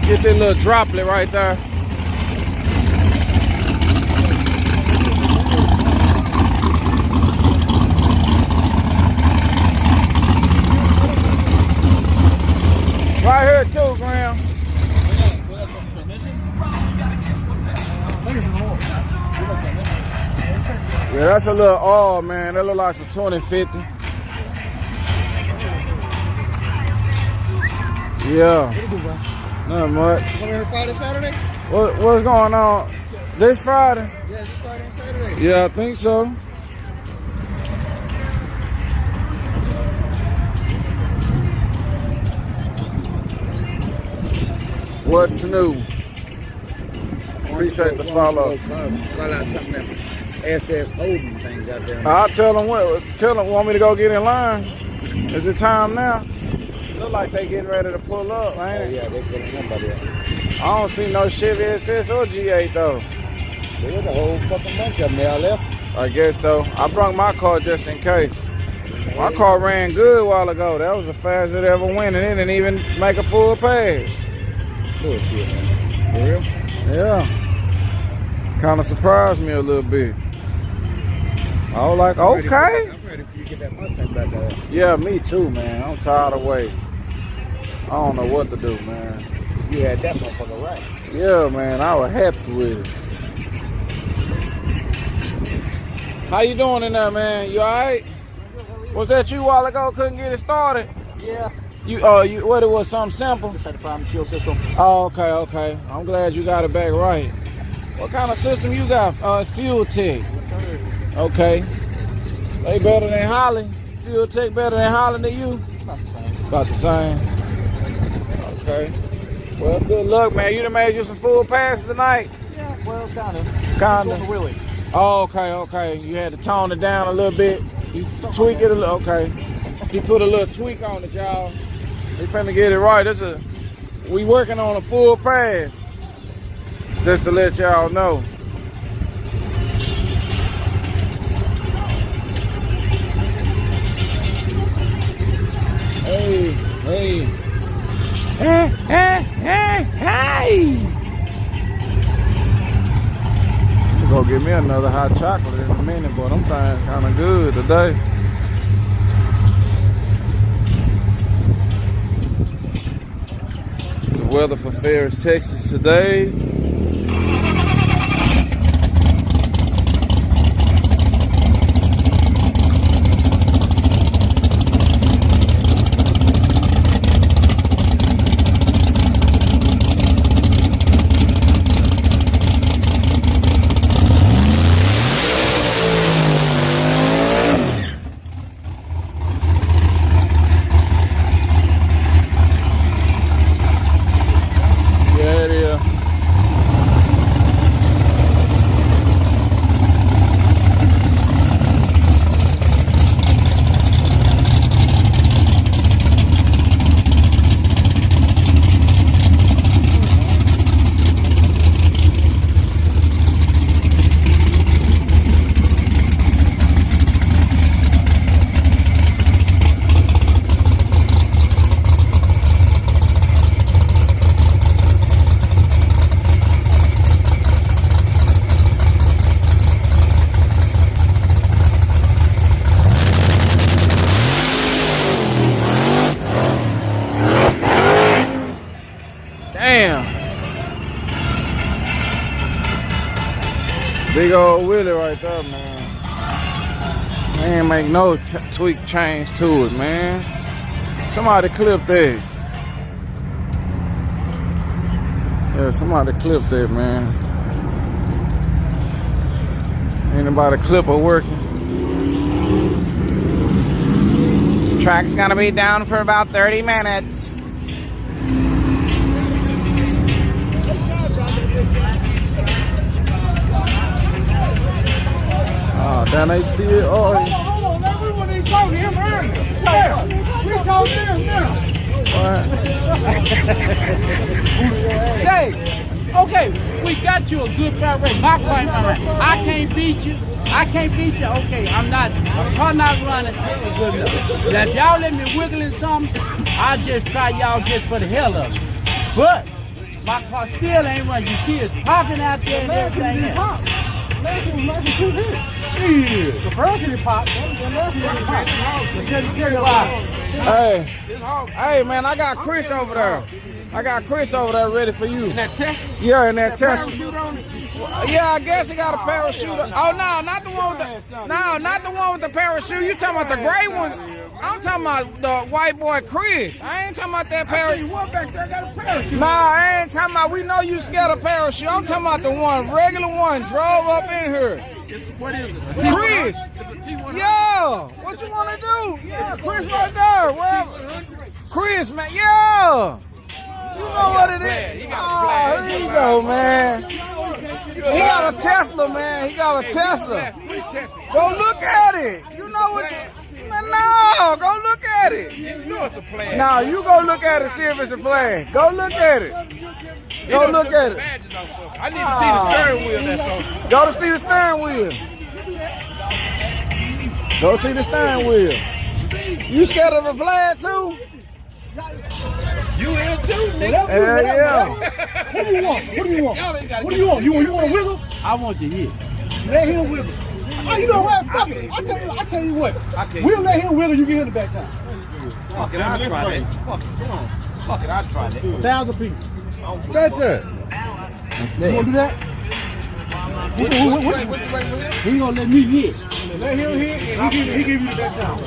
Get that little droplet right there. Right here too, Graham. Yeah, that's a little oil, man. That look like some 2050. Yeah. Not much. Come here Friday, Saturday? What's going on? This Friday? Yeah, this Friday and Saturday. Yeah, I think so. What's new? Appreciate the follow. Call out something that SS holding things out there. I'll tell them what. Tell them, want me to go get in line? Is it time now? Look like they getting ready to pull up, ain't it? Yeah, they pulling somebody up. I don't see no Chevy SS or G8 though. There's a whole fucking bunch of them there left. I guess so. I brought my car just in case. My car ran good a while ago. That was the fastest it ever went, and it didn't even make a full pass. Bullshit, man. For real? Yeah. Kind of surprised me a little bit. I was like, okay. I'm ready for you to get that Mustang back there. Yeah, me too, man. I'm tired of waiting. I don't know what to do, man. You had that motherfucker right. Yeah, man. I was happy with it. How you doing in there, man? You all right? Was that you a while ago? Couldn't get it started? Yeah. You what, it was something simple? Just had a problem with the fuel system. Oh, okay. I'm glad you got it back right. What kind of system you got? Fuel Tech. Okay. They better than Holly? Fuel Tech better than Holly than you? About the same. About the same. Okay. Well, good luck, man. You done made you some full passes tonight? Yeah, well, kinda. Kinda. Really. Oh, okay. You had to tone it down a little bit. You tweak it a little, okay. He put a little tweak on it, y'all. We finna get it right. We working on a full pass. Just to let y'all know. Hey. Hey. I'm gonna get me another hot chocolate in a minute, but I'm feeling kind of good today. The weather for Ferris, Texas today. Damn. Big old wheelie right there, man. Man, make no tweak change to it, man. Somebody clip that. Yeah, somebody clip that, man. Anybody clipper working? Track's gonna be down for about 30 minutes. Oh, down they still. Oh, hold on, man. We wouldn't even talk to him earlier. Yeah, we talk to him now. Say, okay, we got you a good price rate. My price rate. I can't beat you. Okay, I'm probably not running good enough. Now, if y'all let me wiggle in something, I'll just try y'all just for the hell of it. But My car still ain't running. You see it's popping out there and everything else. Last one was nice and cruise Shit. The first one popped. The last one popped. Hey, man, I got Chris over there. Ready for you. In that test? Yeah, in that test. Parachute on it? Yeah, I guess he got a parachute. Oh no, not the one with the parachute. You talking about the gray one? I'm talking about the white boy Chris. I ain't talking about that parachute. One back there got a parachute. Nah, I ain't talking about. We know you scared of parachute. I'm talking about the one, regular one, drove up in here. What is it? Chris. It's a T100. Yeah. What you want to do? Yeah, Chris right there. Wherever. Chris, man. Yeah. You know what it is. Oh, here you go, man. He got a Tesla, man. He got a Tesla. Go look at it. You know what you... Man, no, go look at it. You know it's a plan. No, you go look at it, see if it's a plan. Go look at it. Go look at it. I need to see the steering wheel that's on. Go to see the steering wheel. Go see the steering wheel. You scared of a flag too? You in too, nigga? Hell yeah. What do you want? What do you want? What do you want? You want a wiggle? I want to hit. Let him wiggle. Oh, you know what? Fuck it. I tell you what. We'll let him wiggle. You get him the back time. Fuck it, I'll try that. Fuck it, I'll try that. 1,000 piece. That's it. You want to do that? He gonna let me hit. Let him hit. He give you the back time.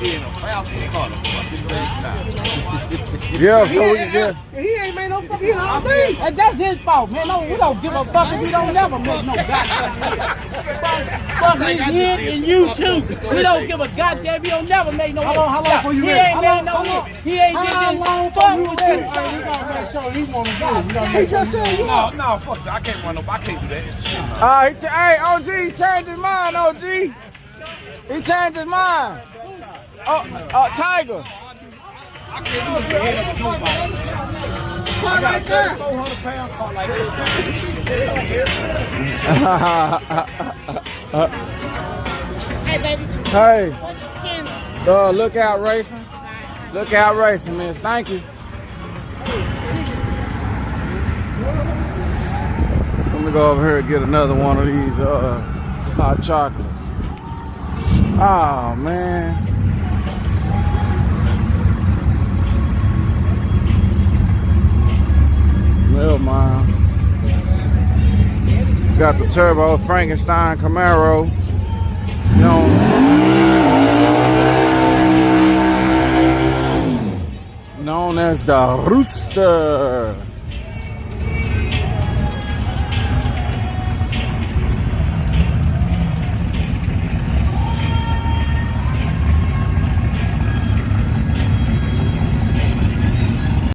Yeah, so we can get... He ain't made no fucking hit all day. And that's his fault, man. No, we don't give a fuck if we don't never make no goddamn hit. Fuck his hit and you too. We don't give a goddamn. We don't never make no hit. How long for you He ready? ain't made no hit. He ain't did How this. long Fuck for you with ready? you. We gotta make sure he want to do it. He just said No, yeah. no, fuck that. I can't run up. I can't do that. Hey, OG, he changed his mind, OG. He changed his mind. Tiger. I can't even get hit up with nobody. I got a 400-pound car like that. Hey, baby. Hey, What's your channel? Lookout Racing. Lookout Racing, man. Thank you. Let me go over here and get another one of these hot chocolates. Oh, man. Never mind. Got the turbo Frankenstein Camaro. Known as the Rooster.